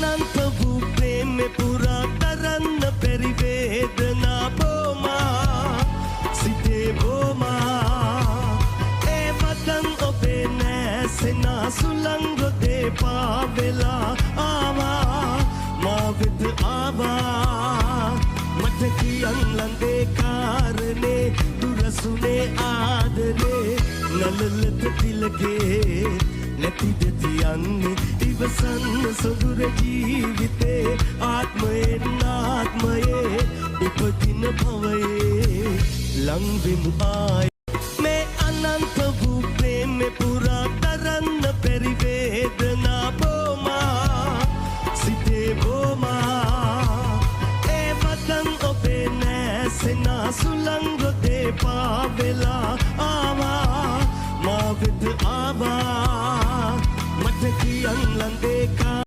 අනන්ත වූ ප්‍රේමෙ පුරා තරන්න බැරි වේදනා බොමා සිතේ බොමා ඒ වතන් ඔබේ නැසෙනා සුළංගොතේ පාවෙලා ආවා මා වෙත ආවා මට කියන් ලන්දේ කාරණේ දුරසුනේ ආදරේ නලලත තිලකේ නැතිද තියන්නේ ඉවසන්න සොඳුර ජීවිතේ ආත්මයෙන් ආත්මයේ උපදින භවයේ ලං වෙමු ආය